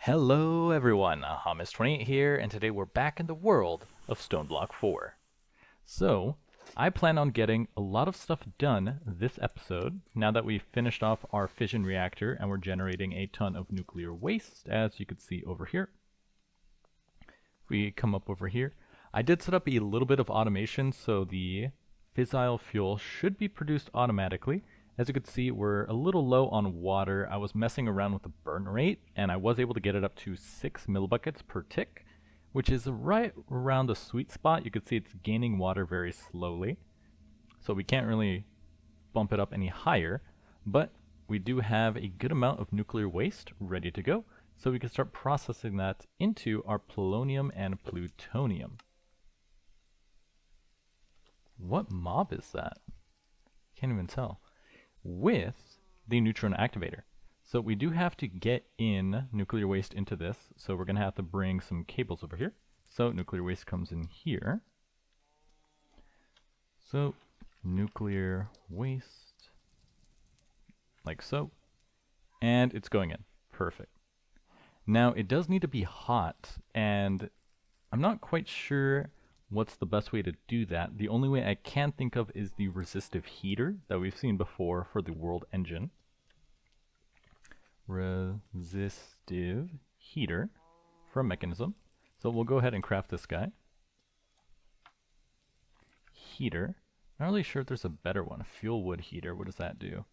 Hello everyone, Hamas28 here, and today we're back in the world of Stoneblock 4. So, I plan on getting a lot of stuff done this episode, now that we've finished off our fission reactor and we're generating a ton of nuclear waste, as you can see over here. If we come up over here, I did set up a little bit of automation, so the fissile fuel should be produced automatically. As you can see, we're a little low on water. I was messing around with the burn rate, and I was able to get it up to 6 millibuckets per tick, which is right around the sweet spot. You can see it's gaining water very slowly, so we can't really bump it up any higher, but we do have a good amount of nuclear waste ready to go, so we can start processing that into our polonium and plutonium. What mob is that? Can't even tell. With the neutron activator. So we do have to get in nuclear waste into this, so we're going to have to bring some cables over here. So nuclear waste comes in here. So nuclear waste, like so, and it's going in. Perfect. Now it does need to be hot, and I'm not quite sure what's the best way to do that. The only way I can think of is the resistive heater that we've seen before for the world engine. Resistive heater for a mechanism. So we'll go ahead and craft this guy. Heater. Not really sure if there's a better one. Fuel wood heater. What does that do?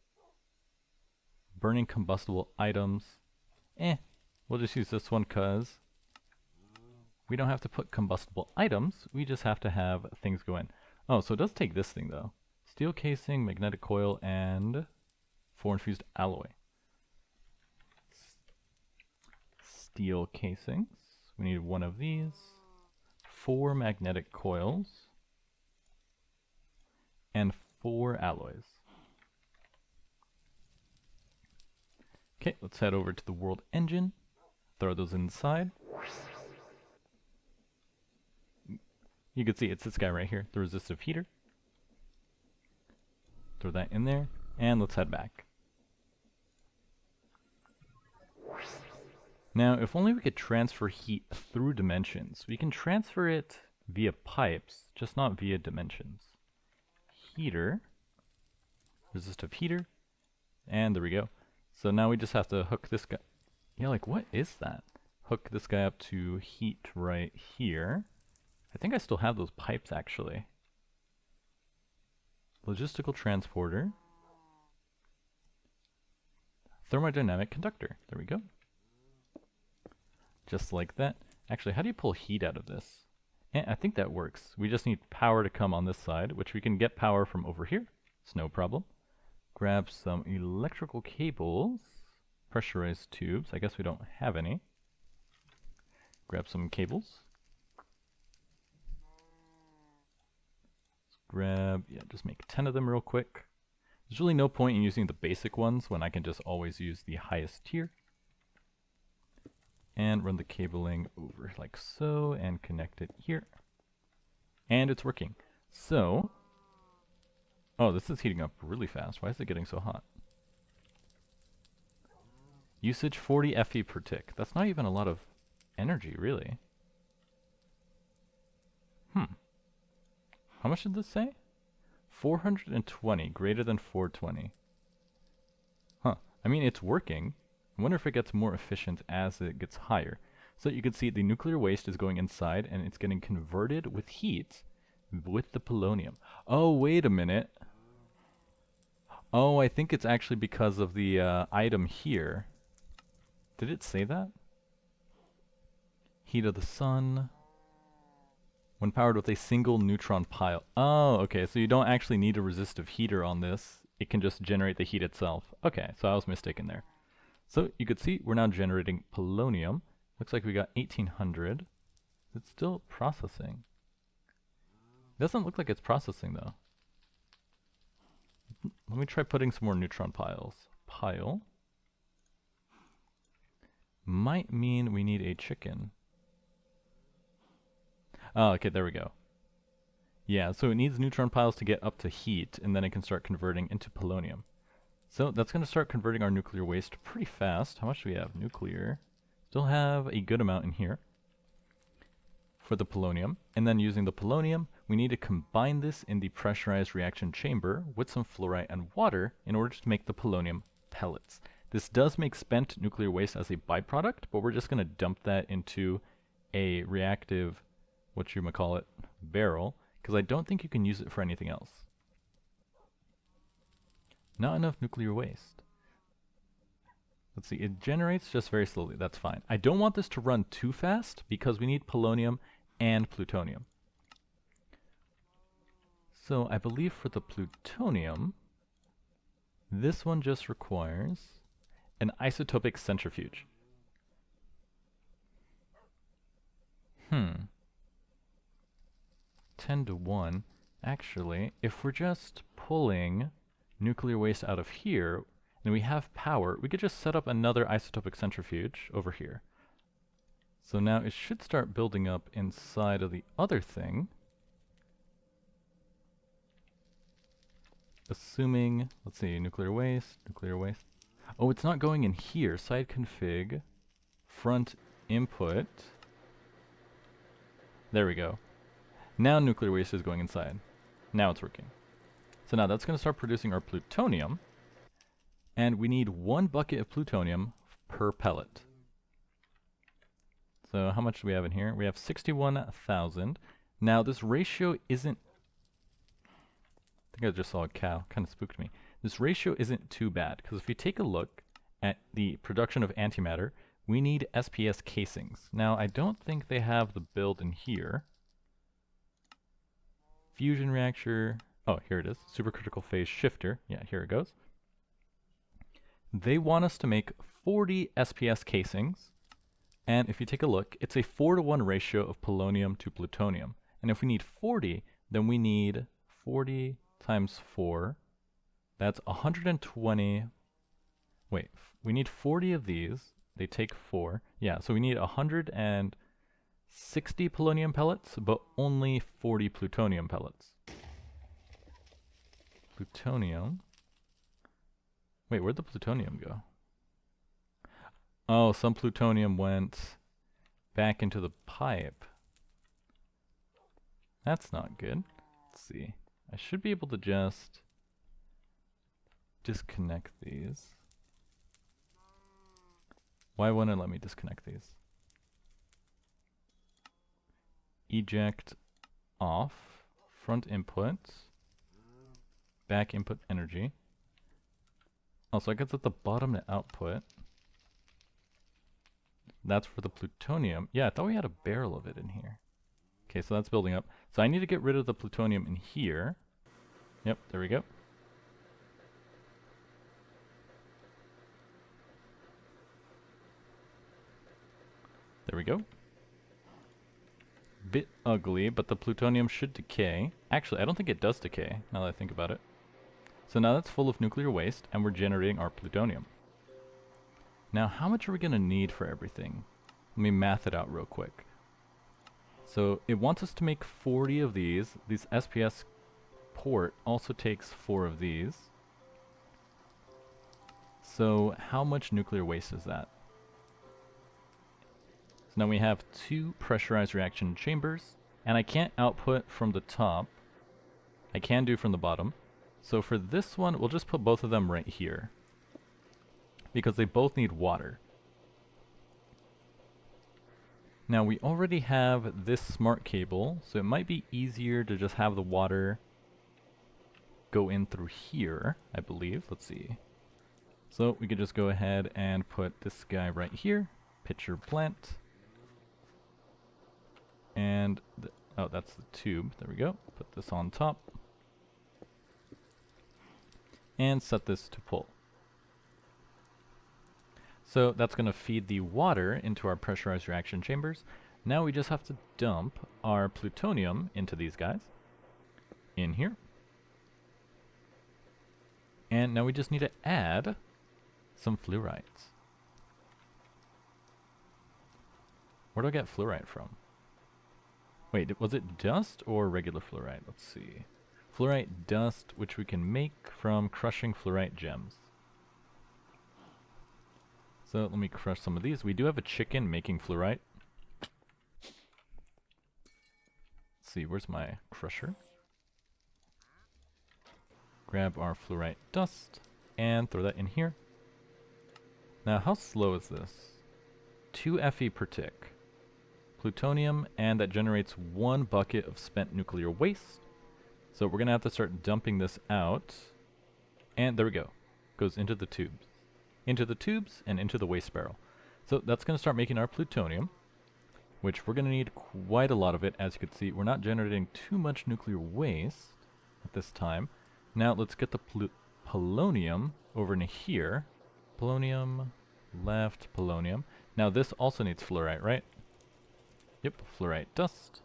Burning combustible items. We'll just use this one because we don't have to put combustible items, we just have to have things go in. Oh, so it does take this thing though. Steel casing, magnetic coil, and 4 infused alloy. Steel casings. We need one of these. 4 magnetic coils. And 4 alloys. Okay, let's head over to the world engine. Throw those inside. You can see it's this guy right here, the resistive heater. Throw that in there, and let's head back. Now, if only we could transfer heat through dimensions. We can transfer it via pipes, just not via dimensions. Heater, resistive heater, and there we go. So now we just have to hook this guy. Yeah, like what is that? Hook this guy up to heat right here. I think I still have those pipes actually. Logistical transporter. Thermodynamic conductor. There we go. Just like that. Actually, how do you pull heat out of this? I think that works. We just need power to come on this side, which we can get power from over here. It's no problem. Grab some electrical cables. Pressurized tubes. I guess we don't have any. Grab some cables. Just make 10 of them real quick. There's really no point in using the basic ones when I can just always use the highest tier. And run the cabling over like so, and connect it here. And it's working. So, oh, this is heating up really fast. Why is it getting so hot? Usage 40 FE per tick. That's not even a lot of energy, really. How much did this say? 420, greater than 420. Huh. I mean, it's working. I wonder if it gets more efficient as it gets higher. So you can see the nuclear waste is going inside, and it's getting converted with heat with the polonium. Oh, wait a minute. Oh, I think it's actually because of the item here. Did it say that? Heat of the sun. When powered with a single neutron pile. Oh, okay, so you don't actually need a resistive heater on this. It can just generate the heat itself. Okay, so I was mistaken there. So you could see we're now generating polonium. Looks like we got 1800. It's still processing. It doesn't look like it's processing though. Let me try putting some more neutron piles. Pile. Might mean we need a chicken. Oh, okay, there we go. Yeah, so it needs neutron piles to get up to heat, and then it can start converting into polonium. So that's going to start converting our nuclear waste pretty fast. How much do we have? Nuclear. Still have a good amount in here for the polonium. And then using the polonium, we need to combine this in the pressurized reaction chamber with some fluorite and water in order to make the polonium pellets. This does make spent nuclear waste as a byproduct, but we're just going to dump that into a reactive, whatchamacallit, barrel, because I don't think you can use it for anything else. Not enough nuclear waste. Let's see, it generates just very slowly, that's fine. I don't want this to run too fast because we need polonium and plutonium. So I believe for the plutonium, this one just requires an isotopic centrifuge. 10 to 1. Actually, if we're just pulling nuclear waste out of here, and we have power, we could just set up another isotopic centrifuge over here. So now it should start building up inside of the other thing. Assuming, let's see, nuclear waste. Oh, it's not going in here. Side config, front input. There we go. Now nuclear waste is going inside. Now it's working. So now that's going to start producing our plutonium. And we need 1 bucket of plutonium per pellet. So how much do we have in here? We have 61,000. Now this ratio isn't... I think I just saw a cow. Kind of spooked me. This ratio isn't too bad, because if you take a look at the production of antimatter, we need SPS casings. Now I don't think they have the build in here. Fusion reactor... Oh, here it is. Supercritical phase shifter. Yeah, here it goes. They want us to make 40 SPS casings, and if you take a look, it's a 4 to 1 ratio of polonium to plutonium. And if we need 40, then we need 40 times 4. That's 120. Wait, we need 40 of these. They take 4. Yeah, so we need 160 polonium pellets, but only 40 plutonium pellets. Plutonium. Wait, where'd the plutonium go? Oh, some plutonium went back into the pipe. That's not good. Let's see. I should be able to just disconnect these. Why won't it let me disconnect these? Eject off. Front input. Back input energy. Also, I guess at the bottom to output. That's for the plutonium. Yeah, I thought we had a barrel of it in here. Okay, so that's building up. So I need to get rid of the plutonium in here. Yep, there we go. There we go. Bit ugly, but the plutonium should decay. Actually, I don't think it does decay, now that I think about it. So now that's full of nuclear waste, and we're generating our plutonium. Now, how much are we going to need for everything? Let me math it out real quick. So it wants us to make 40 of these. This SPS port also takes 4 of these. So how much nuclear waste is that? So now we have 2 pressurized reaction chambers, and I can't output from the top. I can do from the bottom. So for this one, we'll just put both of them right here, because they both need water. Now we already have this smart cable, so it might be easier to just have the water go in through here, I believe. Let's see. So we could just go ahead and put this guy right here, pitcher plant. And, oh, that's the tube. There we go. Put this on top. And set this to pull. So that's going to feed the water into our pressurized reaction chambers. Now we just have to dump our plutonium into these guys. In here. And now we just need to add some fluorides. Where do I get fluoride from? Wait, was it dust or regular fluoride? Let's see. Fluorite dust, which we can make from crushing fluorite gems. So let me crush some of these. We do have a chicken making fluorite. Let's see, where's my crusher? Grab our fluorite dust and throw that in here. Now, how slow is this? 2 Fe per tick. Plutonium, and that generates 1 bucket of spent nuclear waste. So we're going to have to start dumping this out. And there we go. Goes into the tubes. Into the tubes and into the waste barrel. So that's going to start making our plutonium, which we're going to need quite a lot of it. As you can see, we're not generating too much nuclear waste at this time. Now let's get the polonium over in here. Polonium, left, polonium. Now this also needs fluorite, right? Yep, fluorite dust.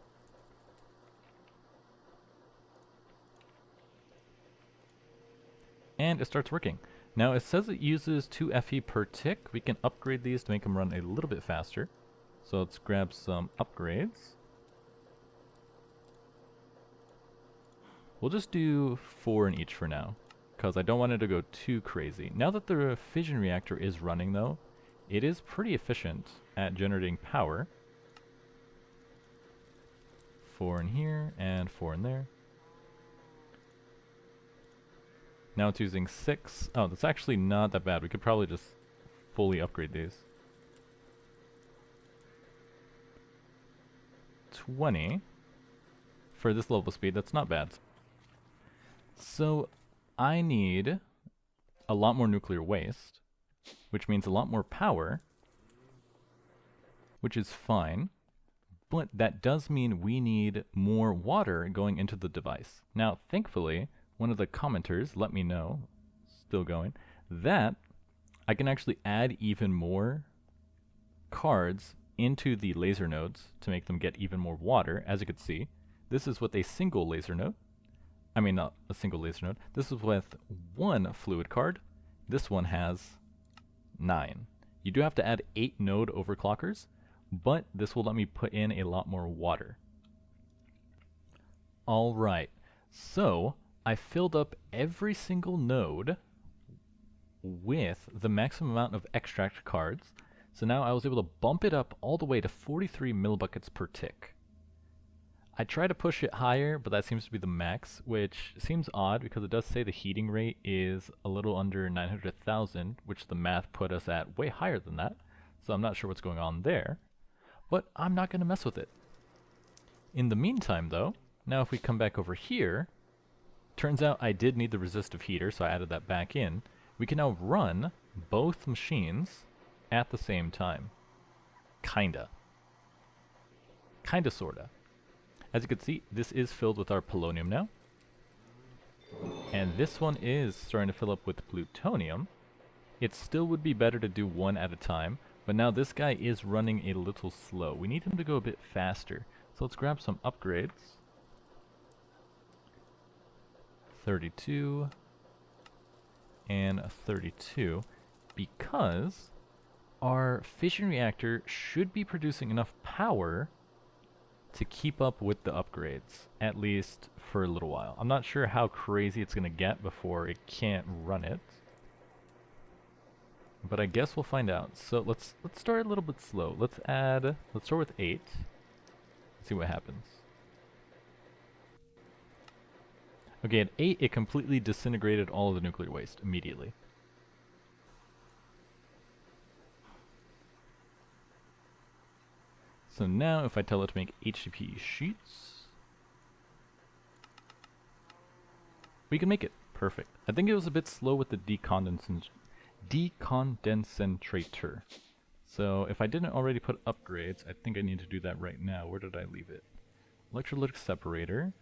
And it starts working. Now it says it uses 2 Fe per tick. We can upgrade these to make them run a little bit faster. So let's grab some upgrades. We'll just do 4 in each for now, because I don't want it to go too crazy. Now that the fission reactor is running though, it is pretty efficient at generating power. 4 in here and 4 in there. Now it's using 6. Oh, that's actually not that bad. We could probably just fully upgrade these. 20 for this level speed. That's not bad. So I need a lot more nuclear waste, which means a lot more power, which is fine. But that does mean we need more water going into the device. Now, thankfully, one of the commenters let me know, still going, that I can actually add even more cards into the laser nodes to make them get even more water. As you can see, this is with a single laser node. I mean, not a single laser node. This is with 1 fluid card. This one has 9. You do have to add 8 node overclockers, but this will let me put in a lot more water. Alright, so I filled up every single node with the maximum amount of extract cards. So now I was able to bump it up all the way to 43 millibuckets per tick. I try to push it higher, but that seems to be the max, which seems odd because it does say the heating rate is a little under 900,000, which the math put us at way higher than that. So I'm not sure what's going on there, but I'm not going to mess with it. In the meantime though, now if we come back over here, turns out I did need the resistive heater, so I added that back in. We can now run both machines at the same time. Kinda, sorta. As you can see, this is filled with our polonium now. And this one is starting to fill up with plutonium. It still would be better to do one at a time, but now this guy is running a little slow. We need him to go a bit faster. So let's grab some upgrades. 32 and a 32, because our fission reactor should be producing enough power to keep up with the upgrades, at least for a little while. I'm not sure how crazy it's going to get before it can't run it, but I guess we'll find out. So let's start a little bit slow. Let's start with 8. See what happens. Okay, at 8 it completely disintegrated all of the nuclear waste immediately. So now if I tell it to make HTP sheets, we can make it. Perfect. I think it was a bit slow with the decondensator. So if I didn't already put upgrades, I think I need to do that right now. Where did I leave it? Electrolytic separator.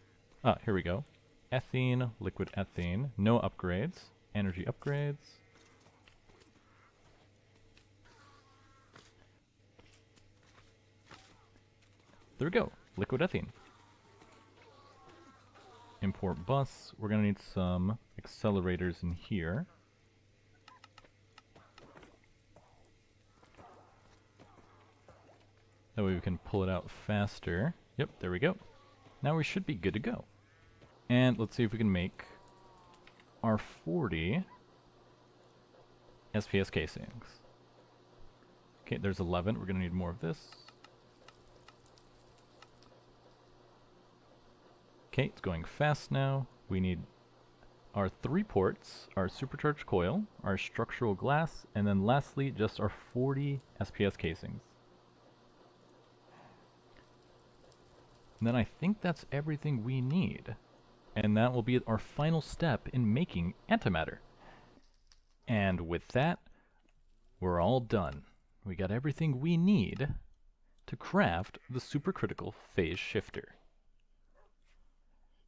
Ah, here we go. Ethene, liquid ethene. No upgrades. Energy upgrades. There we go. Liquid ethene. Import bus. We're going to need some accelerators in here. That way we can pull it out faster. Yep, there we go. Now we should be good to go. And let's see if we can make our 40 SPS casings. Okay, there's 11. We're going to need more of this. Okay, it's going fast now. We need our 3 ports, our supercharged coil, our structural glass, and then lastly, just our 40 SPS casings. And then I think that's everything we need. And that will be our final step in making antimatter. And with that, we're all done. We got everything we need to craft the supercritical phase shifter.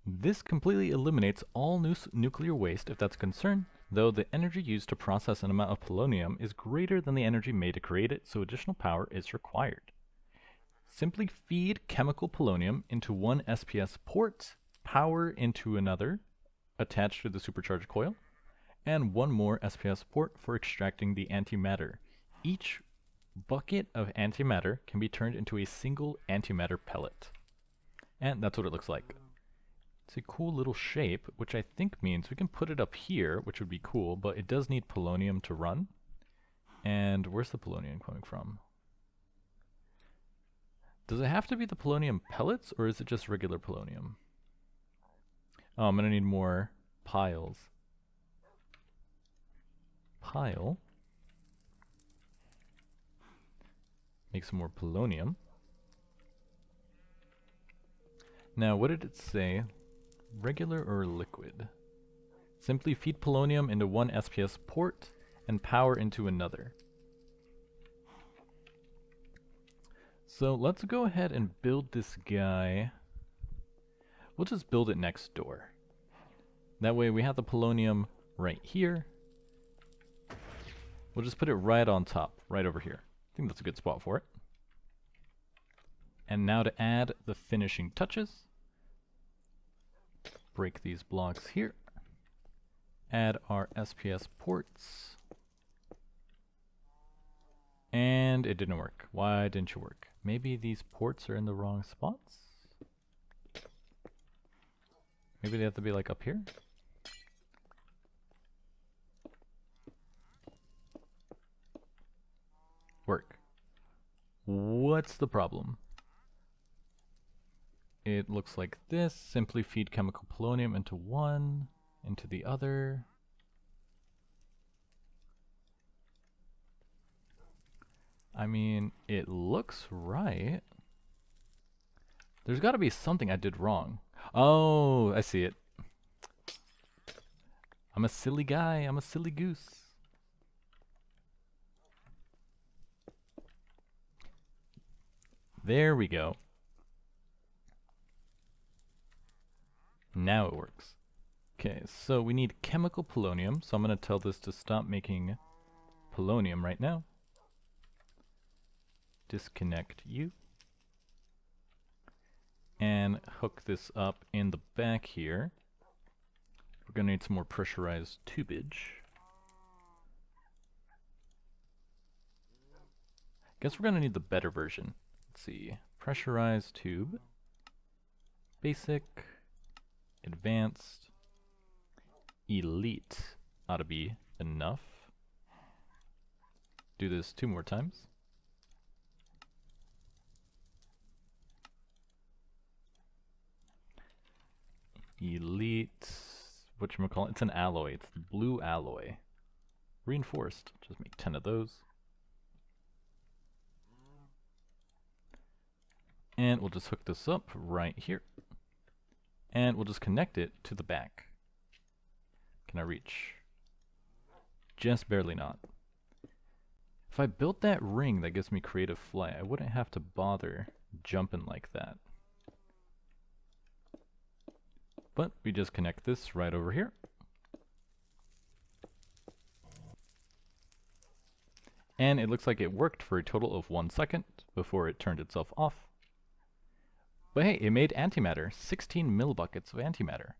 This completely eliminates all nuclear waste if that's a concern, though the energy used to process an amount of polonium is greater than the energy made to create it, so additional power is required. Simply feed chemical polonium into one SPS port, power into another, attached to the supercharged coil, and one more SPS port for extracting the antimatter. Each bucket of antimatter can be turned into a single antimatter pellet. And that's what it looks like. It's a cool little shape, which I think means we can put it up here, which would be cool, but it does need polonium to run. And where's the polonium coming from? Does it have to be the polonium pellets, or is it just regular polonium? Oh, I'm going to need more piles. Pile. Make some more polonium. Now, what did it say? Regular or liquid? Simply feed polonium into one SPS port and power into another. So let's go ahead and build this guy. We'll just build it next door. That way we have the polonium right here. We'll just put it right on top, right over here. I think that's a good spot for it. And now to add the finishing touches. Break these blocks here. Add our SPS ports. And it didn't work. Why didn't you work? Maybe these ports are in the wrong spots? Maybe they have to be like up here? Work. What's the problem? It looks like this. Simply feed chemical polonium into one, into the other. I mean, it looks right. There's got to be something I did wrong. Oh, I see it. I'm a silly guy. I'm a silly goose. There we go. Now it works. Okay, so we need chemical polonium, so I'm going to tell this to stop making polonium right now. Disconnect you. And hook this up in the back here. We're going to need some more pressurized tubage. Guess we're going to need the better version. Let's see. Pressurized tube. Basic. Advanced. Elite ought to be enough. Do this 2 more times. Elite, whatchamacallit, it's an alloy, it's the blue alloy. Reinforced, just make 10 of those. And we'll just hook this up right here. And we'll just connect it to the back. Can I reach? Just barely not. If I built that ring that gives me creative flight, I wouldn't have to bother jumping like that. But we just connect this right over here. And it looks like it worked for a total of 1 second before it turned itself off. But hey, it made antimatter, 16 millibuckets of antimatter.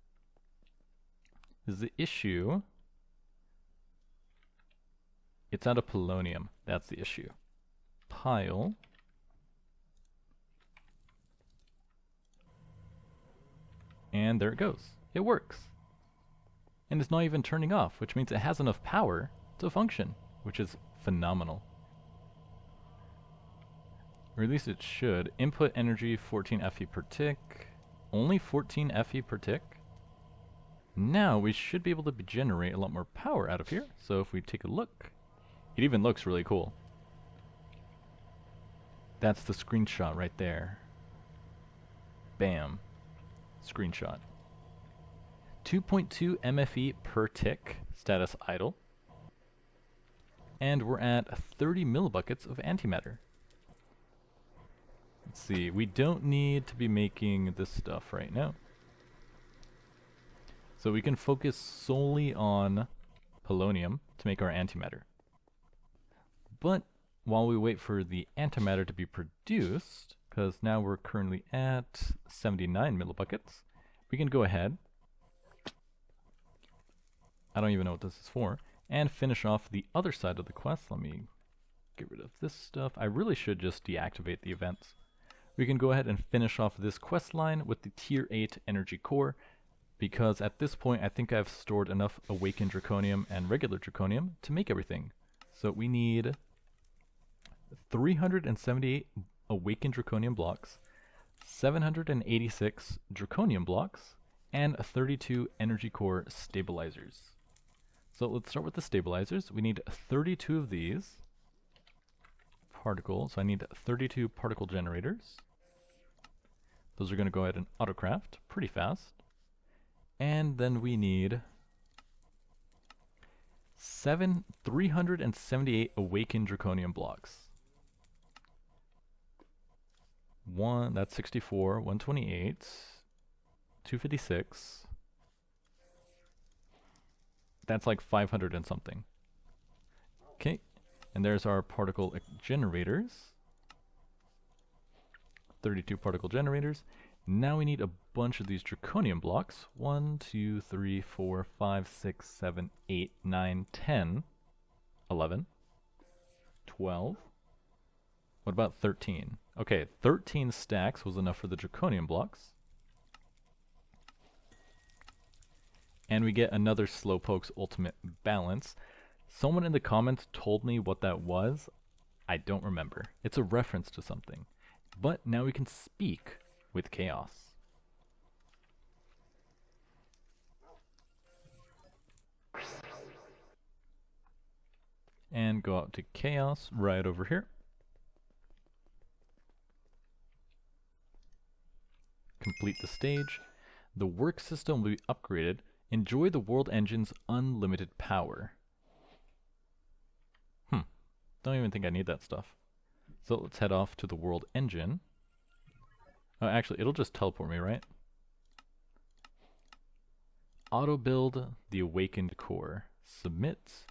Is the issue? It's out of polonium, that's the issue. Pile. And there it goes. It works. And it's not even turning off, which means it has enough power to function, which is phenomenal. Or at least it should. Input energy 14 FE per tick. Only 14 FE per tick? Now we should be able to generate a lot more power out of here. So if we take a look, it even looks really cool. That's the screenshot right there. Bam. Screenshot. 2.2 MFE per tick, status idle. And we're at 30 millibuckets of antimatter. Let's see, we don't need to be making this stuff right now. So we can focus solely on polonium to make our antimatter. But while we wait for the antimatter to be produced, because now we're currently at 79 millibuckets, we can go ahead, I don't even know what this is for, and finish off the other side of the quest. Let me get rid of this stuff. I really should just deactivate the events. We can go ahead and finish off this quest line with the tier 8 energy core, because at this point I think I've stored enough awakened draconium and regular draconium to make everything. So we need 378 awakened draconium blocks, 786 draconium blocks, and 32 energy core stabilizers. So let's start with the stabilizers. We need 32 of these particles. So I need 32 particle generators. Those are going to go ahead and autocraft pretty fast. And then we need 378 awakened draconium blocks. That's 64, 128, 256. That's like 500 and something. Okay, and there's our particle generators. 32 particle generators. Now we need a bunch of these draconium blocks. 1, 2, 3, 4, 5, 6, 7, 8, 9, 10, 11, 12. What about 13? Okay, 13 stacks was enough for the draconium blocks. And we get another Slowpoke's ultimate balance. Someone in the comments told me what that was. I don't remember. It's a reference to something. But now we can speak with Chaos. And go out to Chaos right over here. Complete the stage. The work system will be upgraded. Enjoy the world engine's unlimited power. Don't even think I need that stuff. So let's head off to the world engine. Oh, actually, it'll just teleport me, right? Auto build the awakened core. Submit,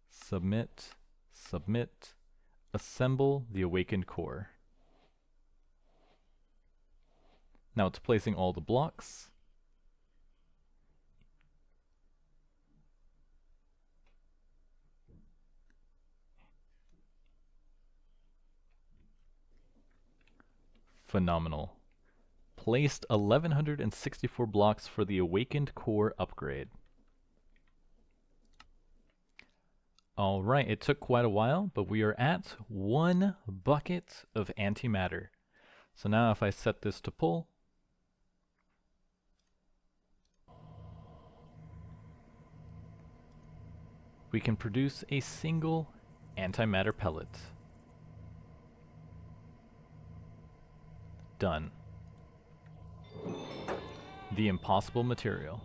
submit, submit. Assemble the awakened core. Now it's placing all the blocks. Phenomenal. Placed 1164 blocks for the awakened core upgrade. Alright, it took quite a while, but we are at 1 bucket of antimatter. So now if I set this to pull, we can produce a single antimatter pellet. Done. The impossible material.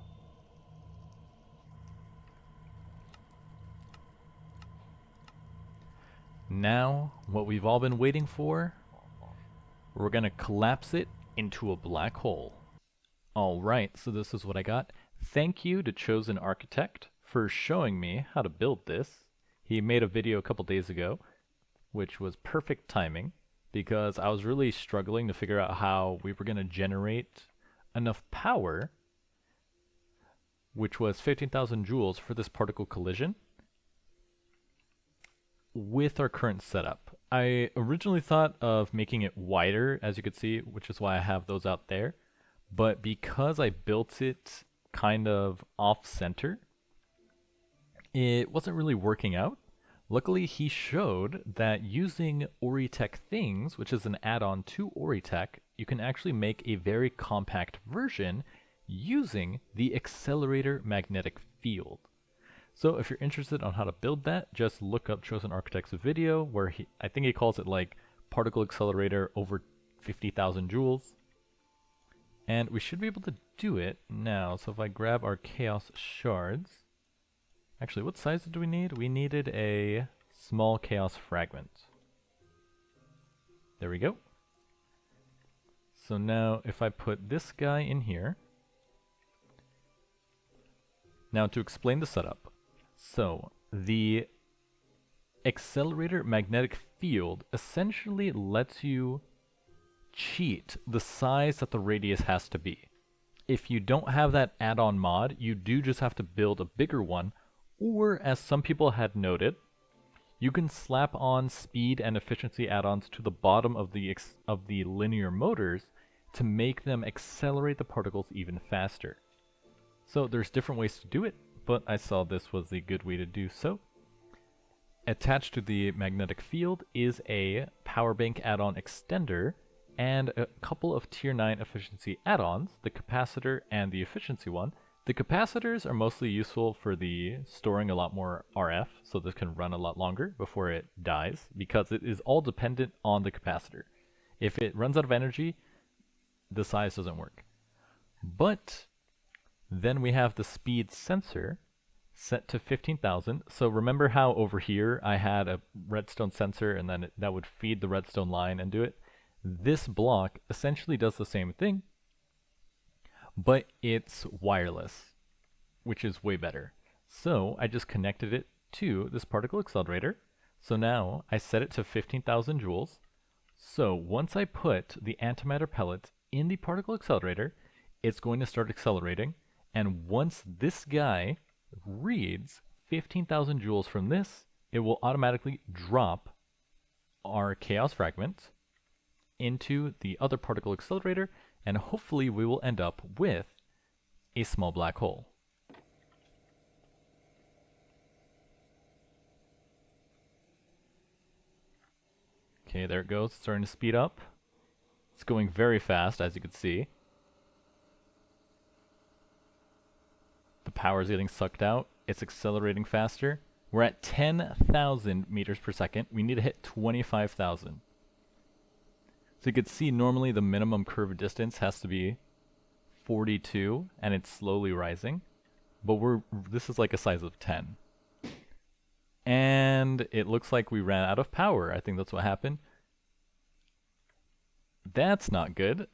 Now, what we've all been waiting for, we're gonna collapse it into a black hole. Alright, so this is what I got. Thank you to Chosen Architect for showing me how to build this. He made a video a couple days ago, which was perfect timing, because I was really struggling to figure out how we were going to generate enough power, which was 15,000 joules for this particle collision, with our current setup. I originally thought of making it wider, as you could see, which is why I have those out there, but because I built it kind of off-center, it wasn't really working out. Luckily, he showed that using Oritech Things, which is an add-on to Oritech, you can actually make a very compact version using the accelerator magnetic field. So if you're interested on how to build that, just look up Chosen Architect's video where I think he calls it like particle accelerator over 50,000 joules. And we should be able to do it now. So if I grab our chaos shards, actually what size do we need? We needed a small chaos fragment. There we go. So now if I put this guy in here, now to explain the setup. So the accelerator magnetic field essentially lets you cheat the size that the radius has to be. If you don't have that add-on mod, you do just have to build a bigger one, or as some people had noted, you can slap on speed and efficiency add-ons to the bottom of the linear motors to make them accelerate the particles even faster. So there's different ways to do it, but I saw this was a good way to do so. Attached to the magnetic field is a power bank add-on extender and a couple of tier 9 efficiency add-ons, the capacitor and the efficiency one. The capacitors are mostly useful for the storing a lot more RF, so this can run a lot longer before it dies, because it is all dependent on the capacitor. If it runs out of energy, the size doesn't work. But then we have the speed sensor set to 15,000. So remember how over here I had a redstone sensor and then that would feed the redstone line and do it? This block essentially does the same thing, but it's wireless, which is way better. So I just connected it to this particle accelerator. So now I set it to 15,000 joules. So once I put the antimatter pellet in the particle accelerator, it's going to start accelerating. And once this guy reads 15,000 joules from this, it will automatically drop our chaos fragment into the other particle accelerator, and hopefully we will end up with a small black hole. Okay, there it goes. It's starting to speed up. It's going very fast, as you can see. The power is getting sucked out. It's accelerating faster. We're at 10,000 meters per second. We need to hit 25,000. So you can see normally the minimum curve distance has to be 42, and it's slowly rising. But this is like a size of 10. And it looks like we ran out of power. I think that's what happened. That's not good.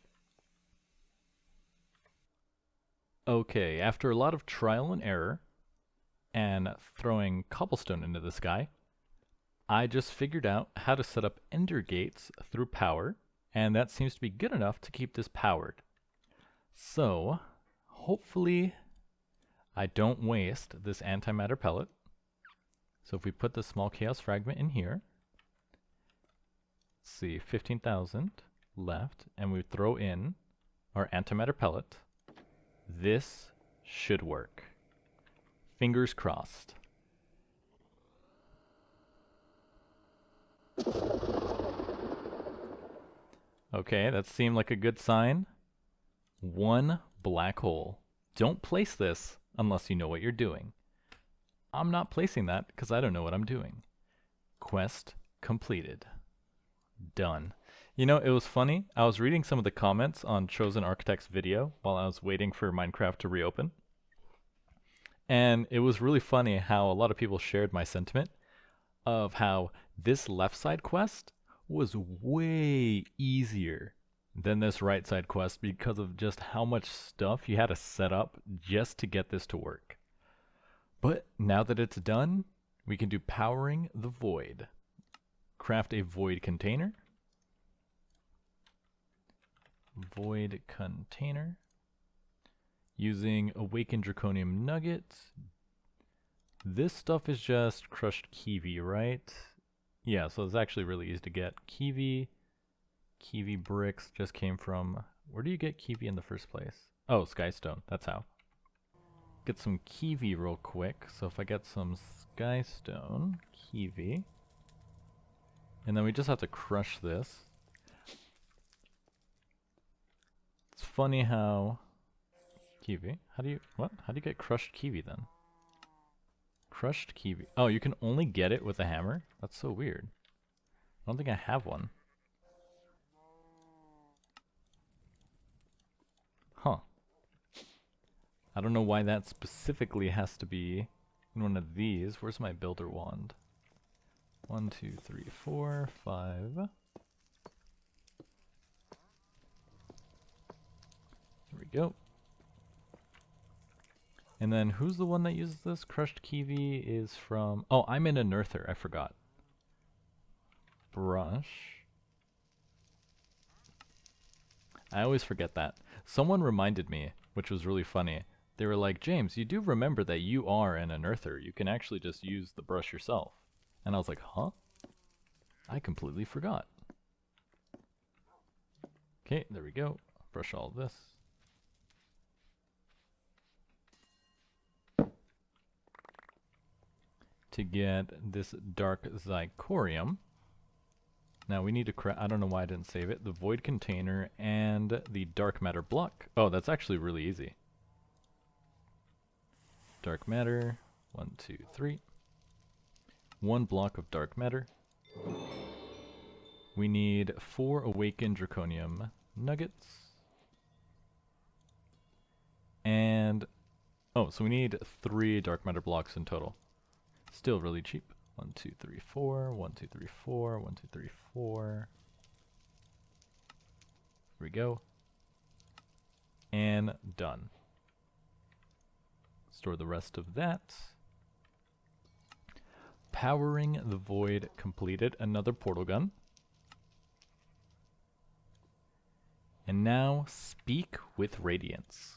Okay, after a lot of trial and error and throwing cobblestone into the sky, I just figured out how to set up ender gates through power, and that seems to be good enough to keep this powered. So, hopefully I don't waste this antimatter pellet. So if we put the small chaos fragment in here, let's see, 15,000 left, and we throw in our antimatter pellet, this should work. Fingers crossed. Okay, that seemed like a good sign. One black hole. Don't place this unless you know what you're doing. I'm not placing that because I don't know what I'm doing. Quest completed. Done. You know, it was funny. I was reading some of the comments on Chosen Architect's video while I was waiting for Minecraft to reopen. And it was really funny how a lot of people shared my sentiment of how this left side quest was way easier than this right side quest because of just how much stuff you had to set up just to get this to work. But now that it's done, we can do powering the void. Craft a void container. Void container. Using awakened draconium nuggets. This stuff is just crushed kiwi, right? Yeah, so it's actually really easy to get. Kiwi bricks just came from... Where do you get kiwi in the first place? Oh, Skystone, that's how. get some kiwi real quick. So if I get some skystone, kiwi, and then we just have to crush this. It's funny how kiwi. How do you get crushed kiwi then? Crushed kiwi. Oh, you can only get it with a hammer? That's so weird. I don't think I have one. Huh. I don't know why that specifically has to be in one of these. Where's my builder wand? 1, 2, 3, 4, 5. There we go. And then who's the one that uses this? Crushed kiwi is from... Oh, I'm in Unearther. I forgot. Brush. I always forget that. Someone reminded me, which was really funny. They were like, James, you do remember that you are an Unearther. You can actually just use the brush yourself. And I was like, huh? I completely forgot. Okay, there we go. Brush all of this. To get this dark zirconium. Now we need to I don't know why I didn't save it. The void container and the dark matter block. Oh, that's actually really easy. Dark matter. 1, 2, 3. 1 block of dark matter. We need 4 awakened draconium nuggets. And oh, so we need 3 dark matter blocks in total. Still really cheap. 1, 2, 3, 4. 1, 2, 3, 4. 1, 2, 3, 4. Here we go. And done. Store the rest of that. Powering the void completed. Another portal gun. And now speak with radiance.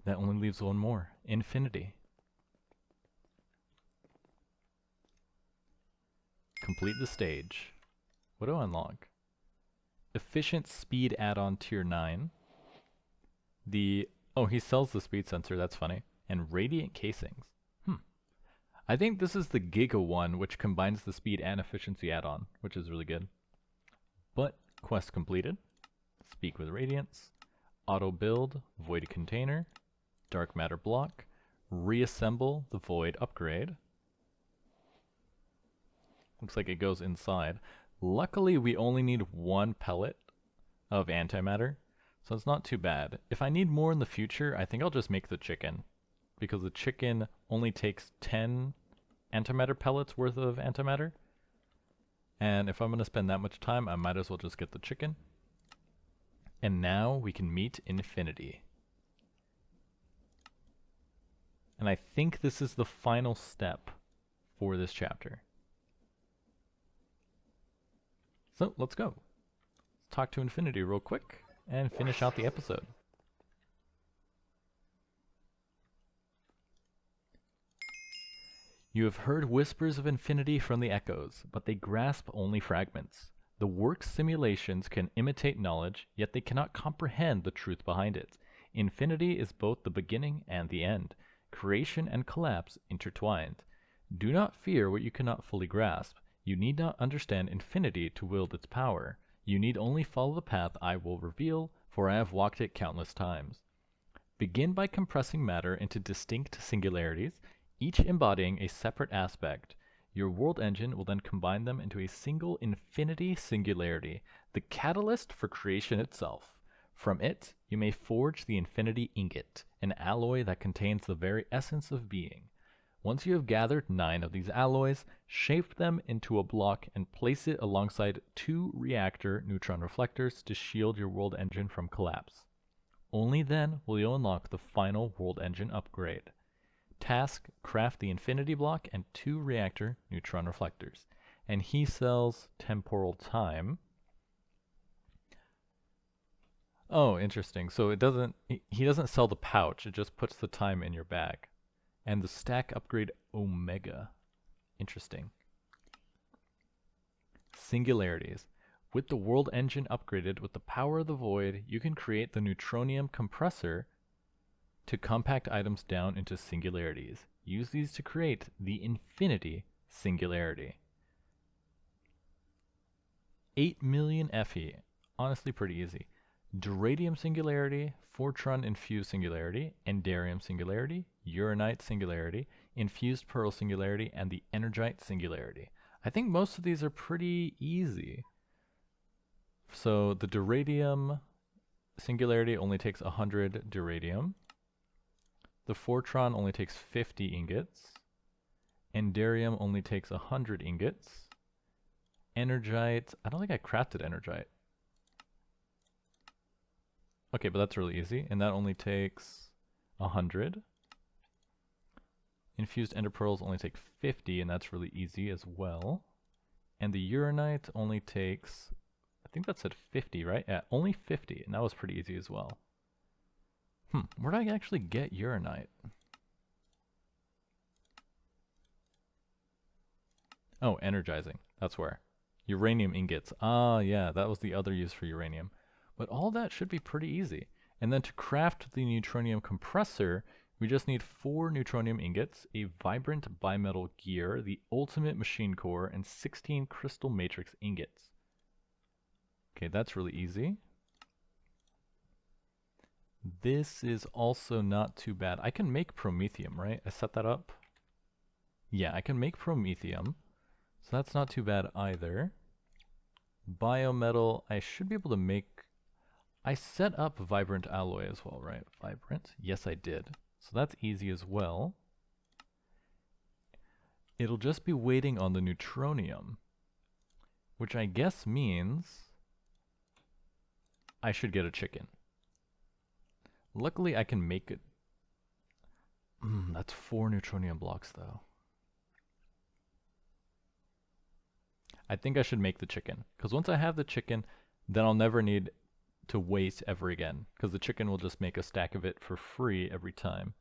That only leaves one more. Infinity. Complete the stage. What do I unlock? Efficient speed add-on tier 9. Oh, he sells the speed sensor, that's funny. And radiant casings. I think this is the Giga one, which combines the speed and efficiency add-on, which is really good. But quest completed. Speak with radiance. Auto build, void container, dark matter block, reassemble the void upgrade. Looks like it goes inside. Luckily, we only need 1 pellet of antimatter, so it's not too bad. If I need more in the future, I think I'll just make the chicken, because the chicken only takes 10 antimatter pellets worth of antimatter. And if I'm going to spend that much time, I might as well just get the chicken. And now we can meet infinity. And I think this is the final step for this chapter. So let's go. Let's talk to infinity real quick and finish out the episode. You have heard whispers of infinity from the echoes, but they grasp only fragments. The work's simulations can imitate knowledge, yet they cannot comprehend the truth behind it. Infinity is both the beginning and the end, creation and collapse intertwined. Do not fear what you cannot fully grasp. You need not understand infinity to wield its power. You need only follow the path I will reveal, for I have walked it countless times. Begin by compressing matter into distinct singularities, each embodying a separate aspect. Your world engine will then combine them into a single infinity singularity, the catalyst for creation itself. From it, you may forge the infinity ingot, an alloy that contains the very essence of being. Once you have gathered 9 of these alloys, shape them into a block and place it alongside 2 reactor neutron reflectors to shield your world engine from collapse. Only then will you unlock the final world engine upgrade. Task, craft the infinity block and 2 reactor neutron reflectors. And he sells temporal time. Oh, interesting. So it doesn't, he doesn't sell the pouch, it just puts the time in your bag. And the stack upgrade Omega. Interesting. Singularities. With the world engine upgraded with the power of the void, you can create the neutronium compressor to compact items down into singularities. Use these to create the infinity singularity. 8 million Fe. Honestly, pretty easy. Duradium singularity, Fortron infused singularity, Endarium singularity, Uranite singularity, infused pearl singularity, and the Energite singularity. I think most of these are pretty easy. So the Duradium singularity only takes 100 Duradium. The Fortron only takes 50 ingots. Endarium only takes 100 ingots. Energite, I don't think I crafted Energite. Okay, but that's really easy, and that only takes 100. Infused ender pearls only take 50, and that's really easy as well. And the uranite only takes, I think that said 50, right? Yeah, only 50, and that was pretty easy as well. Where do I actually get uranite? Oh, energizing. That's where. Uranium ingots. Ah, yeah, that was the other use for uranium. But all that should be pretty easy. And then to craft the neutronium compressor, we just need 4 neutronium ingots, a vibrant bimetal gear, the ultimate machine core, and 16 crystal matrix ingots. Okay, that's really easy. This is also not too bad. I can make promethium, right? I set that up. Yeah, I can make promethium. So that's not too bad either. Biometal, I should be able to make... I set up vibrant alloy as well, right? Vibrant? Yes, I did. So that's easy as well. It'll just be waiting on the neutronium, which I guess means I should get a chicken. Luckily, I can make it. That's 4 neutronium blocks, though. I think I should make the chicken, because once I have the chicken, then I'll never need to wait ever again, because the chicken will just make a stack of it for free every time.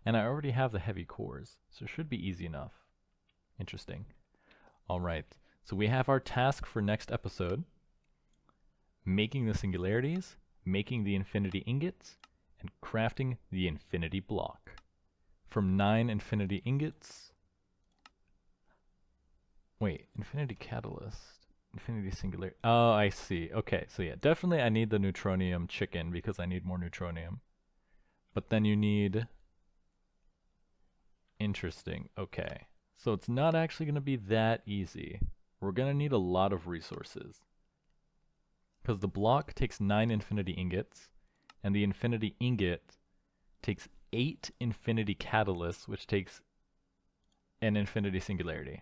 And I already have the heavy cores, so it should be easy enough. Interesting. Alright, so we have our task for next episode. Making the singularities, making the infinity ingots, and crafting the infinity block. From 9 infinity ingots... Wait, infinity catalyst, infinity singularity. Oh, I see. Okay, so yeah, definitely I need the neutronium chicken because I need more neutronium. But then you need... Interesting. Okay. So it's not actually going to be that easy. We're going to need a lot of resources. Because the block takes 9 infinity ingots, and the infinity ingot takes 8 infinity catalysts, which takes an infinity singularity.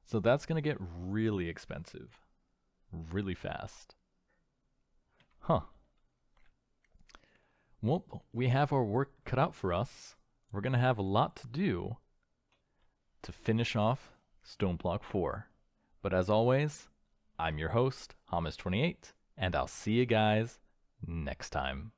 So that's going to get really expensive. Really fast. Huh. Well, we have our work cut out for us. We're going to have a lot to do to finish off Stoneblock 4. But as always, I'm your host, Hamas28, and I'll see you guys next time.